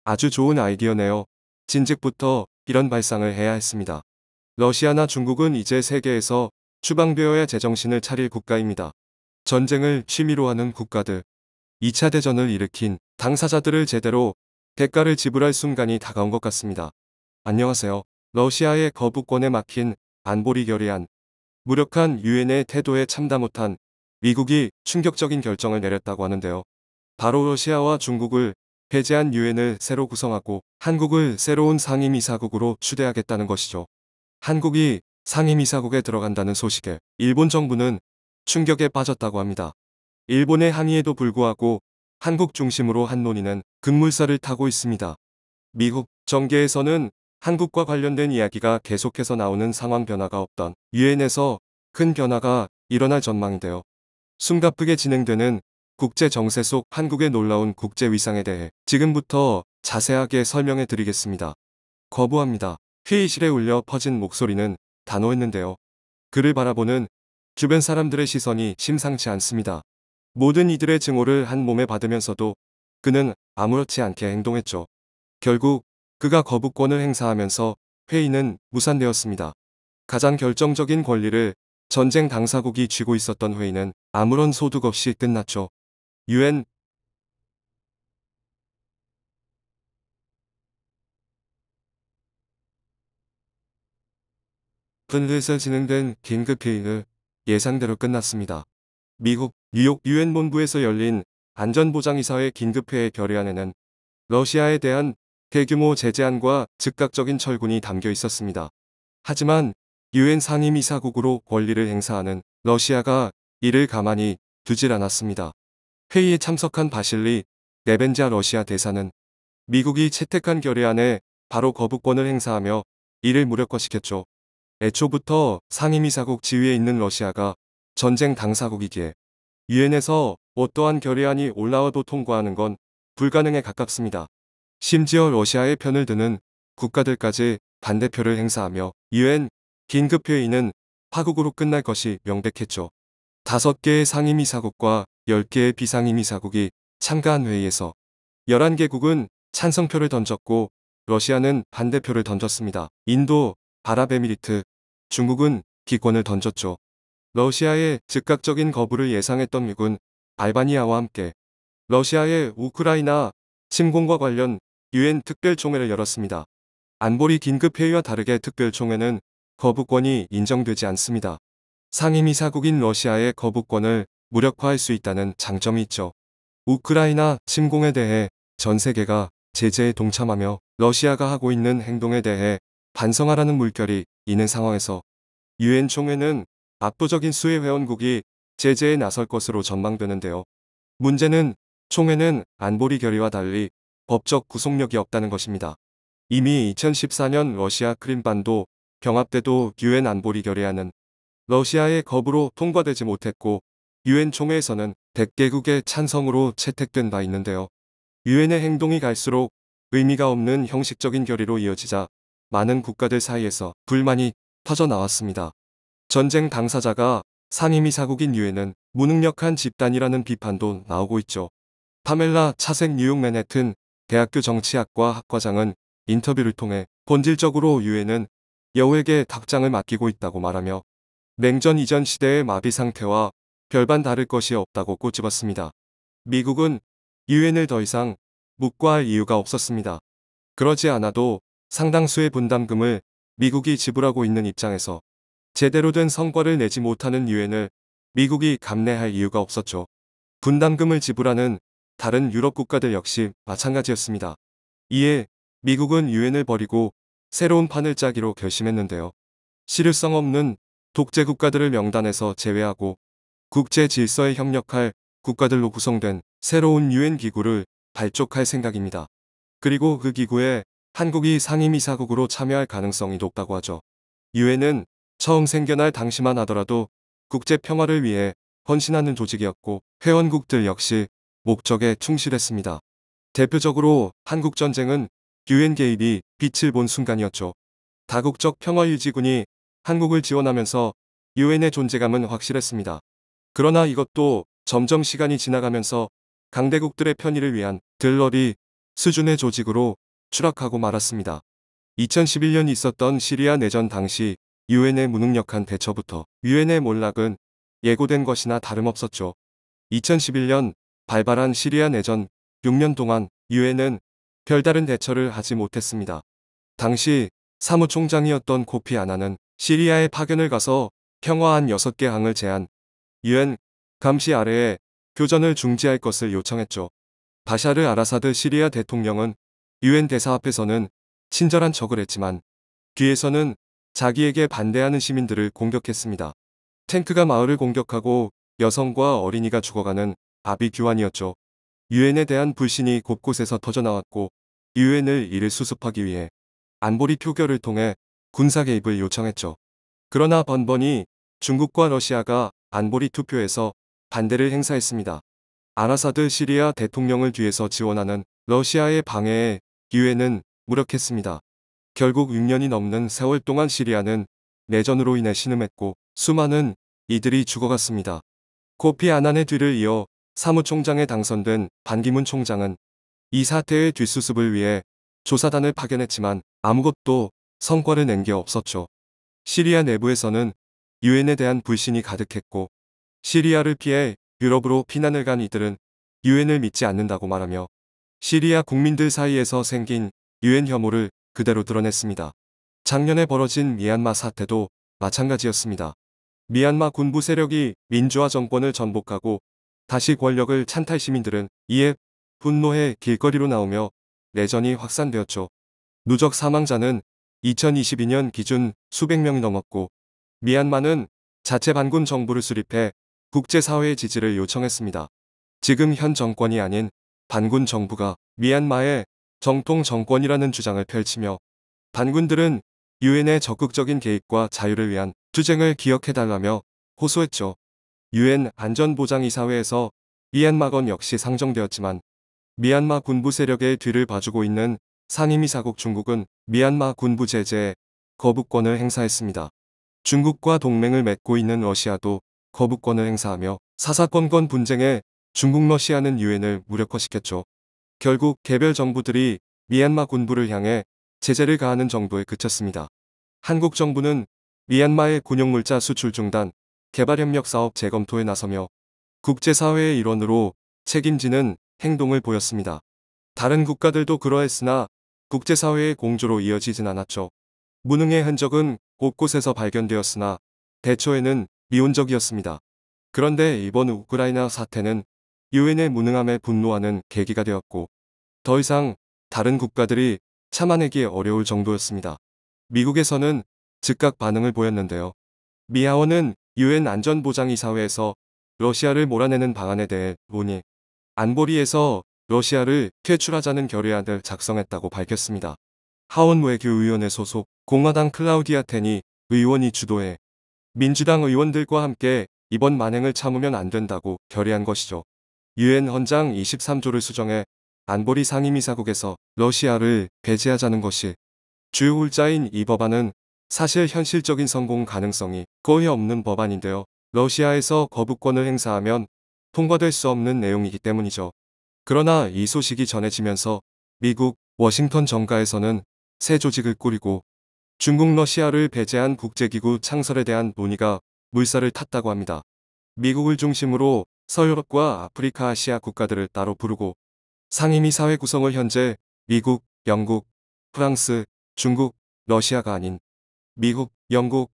아주 좋은 아이디어네요. 진즉부터 이런 발상을 해야 했습니다. 러시아나 중국은 이제 세계에서 추방되어야 제정신을 차릴 국가입니다. 전쟁을 취미로 하는 국가들, 2차 대전을 일으킨 당사자들을 제대로 대가를 지불할 순간이 다가온 것 같습니다. 안녕하세요. 러시아의 거부권에 막힌 안보리 결의안, 무력한 유엔의 태도에 참다 못한 미국이 충격적인 결정을 내렸다고 하는데요. 바로 러시아와 중국을 폐지한 유엔을 새로 구성하고 한국을 새로운 상임이사국으로 추대하겠다는 것이죠. 한국이 상임이사국에 들어간다는 소식에 일본 정부는 충격에 빠졌다고 합니다. 일본의 항의에도 불구하고 한국 중심으로 한 논의는 급물살을 타고 있습니다. 미국 정계에서는 한국과 관련된 이야기가 계속해서 나오는 상황 변화가 없던 유엔에서 큰 변화가 일어날 전망인데요. 숨가쁘게 진행되는 국제 정세 속 한국의 놀라운 국제 위상에 대해 지금부터 자세하게 설명해 드리겠습니다. 거부합니다. 회의실에 울려 퍼진 목소리는 단호했는데요. 그를 바라보는 주변 사람들의 시선이 심상치 않습니다. 모든 이들의 증오를 한 몸에 받으면서도 그는 아무렇지 않게 행동했죠. 결국 그가 거부권을 행사하면서 회의는 무산되었습니다. 가장 결정적인 권리를 전쟁 당사국이 쥐고 있었던 회의는 아무런 소득 없이 끝났죠. 유엔 분리에서 진행된 긴급 회의는 예상대로 끝났습니다. 미국 뉴욕 유엔 본부에서 열린 안전보장이사회 긴급회의 결의안에는 러시아에 대한 대규모 제재안과 즉각적인 철군이 담겨 있었습니다. 하지만 유엔 상임이사국으로 권리를 행사하는 러시아가 이를 가만히 두질 않았습니다. 회의에 참석한 바실리 네벤자 러시아 대사는 미국이 채택한 결의안에 바로 거부권을 행사하며 이를 무력화시켰죠. 애초부터 상임이사국 지위에 있는 러시아가 전쟁 당사국이기에 유엔에서 어떠한 결의안이 올라와도 통과하는 건 불가능에 가깝습니다. 심지어 러시아의 편을 드는 국가들까지 반대표를 행사하며 유엔 긴급회의는 파국으로 끝날 것이 명백했죠. 5개의 상임이사국과 10개의 비상임이사국이 참가한 회의에서 11개국은 찬성표를 던졌고 러시아는 반대표를 던졌습니다. 인도, 아랍에미리트, 중국은 기권을 던졌죠. 러시아의 즉각적인 거부를 예상했던 미국은 알바니아와 함께 러시아의 우크라이나 침공과 관련 유엔 특별총회를 열었습니다. 안보리 긴급회의와 다르게 특별총회는 거부권이 인정되지 않습니다. 상임이사국인 러시아의 거부권을 무력화할 수 있다는 장점이 있죠. 우크라이나 침공에 대해 전 세계가 제재에 동참하며 러시아가 하고 있는 행동에 대해 반성하라는 물결이 있는 상황에서 유엔 총회는 압도적인 수의 회원국이 제재에 나설 것으로 전망되는데요. 문제는 총회는 안보리 결의와 달리 법적 구속력이 없다는 것입니다. 이미 2014년 러시아 크림반도 병합 때도 유엔 안보리 결의안은 러시아의 거부로 통과되지 못했고 유엔 총회에서는 100개국의 찬성으로 채택된 바 있는데요. 유엔의 행동이 갈수록 의미가 없는 형식적인 결의로 이어지자 많은 국가들 사이에서 불만이 터져나왔습니다. 전쟁 당사자가 상임이사국인 유엔은 무능력한 집단이라는 비판도 나오고 있죠. 파멜라 차색 뉴욕 맨해튼 대학교 정치학과 학과장은 인터뷰를 통해 본질적으로 유엔은 여우에게 닭장을 맡기고 있다고 말하며 냉전 이전 시대의 마비 상태와 별반 다를 것이 없다고 꼬집었습니다. 미국은 유엔을 더 이상 묵과할 이유가 없었습니다. 그러지 않아도 상당수의 분담금을 미국이 지불하고 있는 입장에서 제대로 된 성과를 내지 못하는 유엔을 미국이 감내할 이유가 없었죠. 분담금을 지불하는 다른 유럽 국가들 역시 마찬가지였습니다. 이에 미국은 유엔을 버리고 새로운 판을 짜기로 결심했는데요. 실효성 없는 독재 국가들을 명단에서 제외하고 국제 질서에 협력할 국가들로 구성된 새로운 유엔 기구를 발족할 생각입니다. 그리고 그 기구에 한국이 상임이사국으로 참여할 가능성이 높다고 하죠. 유엔은 처음 생겨날 당시만 하더라도 국제 평화를 위해 헌신하는 조직이었고 회원국들 역시 목적에 충실했습니다. 대표적으로 한국전쟁은 유엔 개입이 빛을 본 순간이었죠. 다국적 평화유지군이 한국을 지원하면서 유엔의 존재감은 확실했습니다. 그러나 이것도 점점 시간이 지나가면서 강대국들의 편의를 위한 들러리 수준의 조직으로 추락하고 말았습니다. 2011년 있었던 시리아 내전 당시 유엔의 무능력한 대처부터 유엔의 몰락은 예고된 것이나 다름없었죠. 2011년 발발한 시리아 내전 6년 동안 유엔은 별다른 대처를 하지 못했습니다. 당시 사무총장이었던 코피 아나는 시리아에 파견을 가서 평화한 6개 항을 제한 유엔 감시 아래에 교전을 중지할 것을 요청했죠. 바샤르 아라사드 시리아 대통령은 유엔 대사 앞에서는 친절한 척을 했지만 뒤에서는 자기에게 반대하는 시민들을 공격했습니다. 탱크가 마을을 공격하고 여성과 어린이가 죽어가는 아비규환이었죠. 유엔에 대한 불신이 곳곳에서 터져나왔고 유엔을 이를 수습하기 위해 안보리 표결을 통해 군사 개입을 요청했죠. 그러나 번번이 중국과 러시아가 안보리 투표에서 반대를 행사했습니다. 아라사드 시리아 대통령을 뒤에서 지원하는 러시아의 방해에 유엔은 무력했습니다. 결국 6년이 넘는 세월 동안 시리아는 내전으로 인해 신음했고 수많은 이들이 죽어갔습니다. 코피 아난의 뒤를 이어 사무총장에 당선된 반기문 총장은 이 사태의 뒷수습을 위해 조사단을 파견했지만 아무것도 성과를 낸 게 없었죠. 시리아 내부에서는 유엔에 대한 불신이 가득했고 시리아를 피해 유럽으로 피난을 간 이들은 유엔을 믿지 않는다고 말하며 시리아 국민들 사이에서 생긴 유엔 혐오를 그대로 드러냈습니다. 작년에 벌어진 미얀마 사태도 마찬가지였습니다. 미얀마 군부 세력이 민주화 정권을 전복하고 다시 권력을 찬탈 시민들은 이에 분노해 길거리로 나오며 내전이 확산되었죠. 누적 사망자는 2022년 기준 수백 명이 넘었고 미얀마는 자체 반군 정부를 수립해 국제사회의 지지를 요청했습니다. 지금 현 정권이 아닌 반군 정부가 미얀마의 정통 정권이라는 주장을 펼치며 반군들은 유엔의 적극적인 개입과 자유를 위한 투쟁을 기억해달라며 호소했죠. 유엔 안전보장이사회에서 미얀마건 역시 상정되었지만 미얀마 군부 세력의 뒤를 봐주고 있는 상임이사국 중국은 미얀마 군부 제재에 거부권을 행사했습니다. 중국과 동맹을 맺고 있는 러시아도 거부권을 행사하며 사사건건 분쟁에 중국 러시아는 유엔을 무력화시켰죠. 결국 개별 정부들이 미얀마 군부를 향해 제재를 가하는 정도에 그쳤습니다. 한국 정부는 미얀마의 군용물자 수출 중단, 개발협력 사업 재검토에 나서며 국제사회의 일원으로 책임지는 행동을 보였습니다. 다른 국가들도 그러했으나 국제사회의 공조로 이어지진 않았죠. 무능의 흔적은 곳곳에서 발견되었으나 대처에는 미온적이었습니다. 그런데 이번 우크라이나 사태는 유엔의 무능함에 분노하는 계기가 되었고 더 이상 다른 국가들이 참아내기 어려울 정도였습니다. 미국에서는 즉각 반응을 보였는데요. 미 하원은 유엔 안전보장이사회에서 러시아를 몰아내는 방안에 대해 논의, 안보리에서 러시아를 퇴출하자는 결의안을 작성했다고 밝혔습니다. 하원 외교위원회 소속 공화당 클라우디아 테니 의원이 주도해 민주당 의원들과 함께 이번 만행을 참으면 안 된다고 결의한 것이죠. 유엔 헌장 23조를 수정해 안보리 상임이사국에서 러시아를 배제하자는 것이 주요 골자인 이 법안은 사실 현실적인 성공 가능성이 거의 없는 법안인데요. 러시아에서 거부권을 행사하면 통과될 수 없는 내용이기 때문이죠. 그러나 이 소식이 전해지면서 미국 워싱턴 정가에서는 새 조직을 꾸리고 중국 러시아를 배제한 국제기구 창설에 대한 논의가 물살을 탔다고 합니다. 미국을 중심으로 서유럽과 아프리카 아시아 국가들을 따로 부르고 상임이사회 구성을 현재 미국, 영국, 프랑스, 중국, 러시아가 아닌 미국, 영국,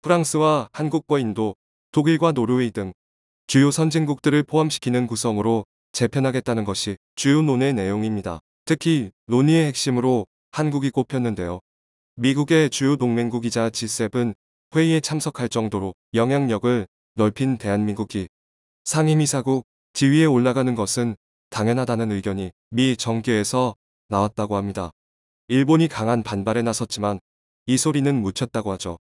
프랑스와 한국과 인도, 독일과 노르웨이 등 주요 선진국들을 포함시키는 구성으로 재편하겠다는 것이 주요 논의 내용입니다. 특히 논의의 핵심으로 한국이 꼽혔는데요. 미국의 주요 동맹국이자 G7 회의에 참석할 정도로 영향력을 넓힌 대한민국이 상임이사국 지위에 올라가는 것은 당연하다는 의견이 미 정계에서 나왔다고 합니다. 일본이 강한 반발에 나섰지만 이 소리는 묻혔다고 하죠.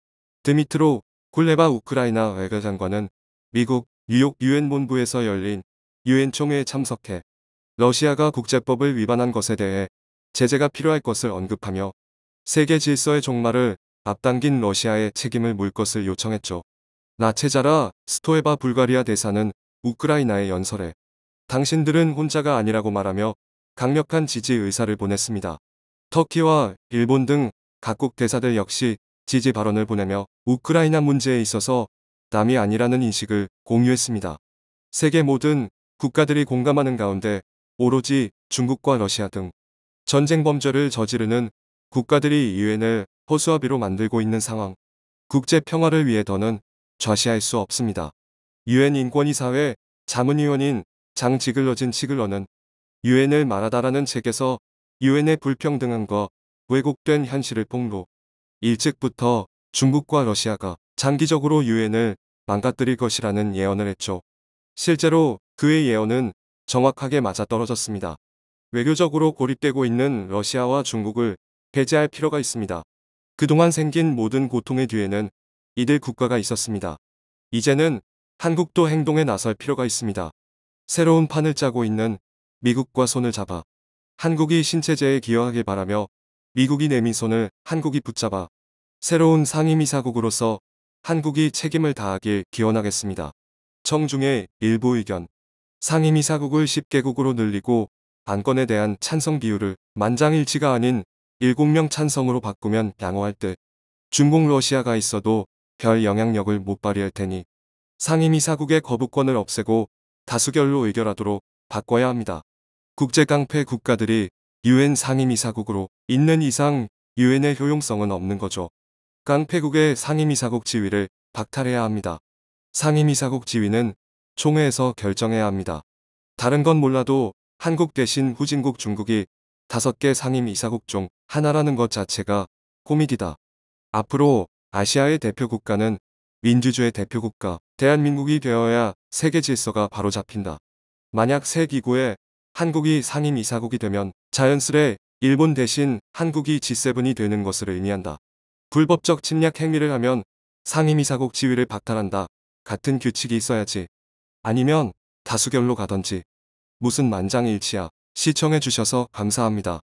드미트로 굴레바 우크라이나 외교장관은 미국 뉴욕 유엔 본부에서 열린 유엔 총회에 참석해 러시아가 국제법을 위반한 것에 대해 제재가 필요할 것을 언급하며 세계 질서의 종말을 앞당긴 러시아의 책임을 물 것을 요청했죠. 나체자라 스토에바 불가리아 대사는 우크라이나에 연설해 당신들은 혼자가 아니라고 말하며 강력한 지지 의사를 보냈습니다. 터키와 일본 등 각국 대사들 역시 지지 발언을 보내며 우크라이나 문제에 있어서 남이 아니라는 인식을 공유했습니다. 세계 모든 국가들이 공감하는 가운데 오로지 중국과 러시아 등 전쟁 범죄를 저지르는 국가들이 유엔을 허수아비로 만들고 있는 상황. 국제 평화를 위해 더는 좌시할 수 없습니다. 유엔 인권이사회 자문위원인 장 지글러진 치글러는 유엔을 말하다라는 책에서 유엔의 불평등함과 왜곡된 현실을 폭로. 일찍부터 중국과 러시아가 장기적으로 유엔을 망가뜨릴 것이라는 예언을 했죠. 실제로 그의 예언은 정확하게 맞아떨어졌습니다. 외교적으로 고립되고 있는 러시아와 중국을 배제할 필요가 있습니다. 그동안 생긴 모든 고통의 뒤에는 이들 국가가 있었습니다. 이제는 한국도 행동에 나설 필요가 있습니다. 새로운 판을 짜고 있는 미국과 손을 잡아 한국이 신체제에 기여하길 바라며 미국이 내민 손을 한국이 붙잡아 새로운 상임이사국으로서 한국이 책임을 다하길 기원하겠습니다. 청중의 일부 의견. 상임이사국을 10개국으로 늘리고 안건에 대한 찬성 비율을 만장일치가 아닌 7명 찬성으로 바꾸면 양호할 듯. 중국 러시아가 있어도 별 영향력을 못 발휘할 테니 상임이사국의 거부권을 없애고 다수결로 의결하도록 바꿔야 합니다. 국제깡패 국가들이 유엔 상임이사국으로 있는 이상 유엔의 효용성은 없는 거죠. 깡패국의 상임이사국 지위를 박탈해야 합니다. 상임이사국 지위는 총회에서 결정해야 합니다. 다른 건 몰라도 한국 대신 후진국 중국이 5개 상임이사국 중 하나라는 것 자체가 코미디다. 앞으로 아시아의 대표 국가는 민주주의 대표 국가, 대한민국이 되어야 세계 질서가 바로 잡힌다. 만약 새 기구에 한국이 상임이사국이 되면 자연스레 일본 대신 한국이 G7이 되는 것을 의미한다. 불법적 침략 행위를 하면 상임이사국 지위를 박탈한다. 같은 규칙이 있어야지. 아니면 다수결로 가던지. 무슨 만장일치야. 시청해주셔서 감사합니다.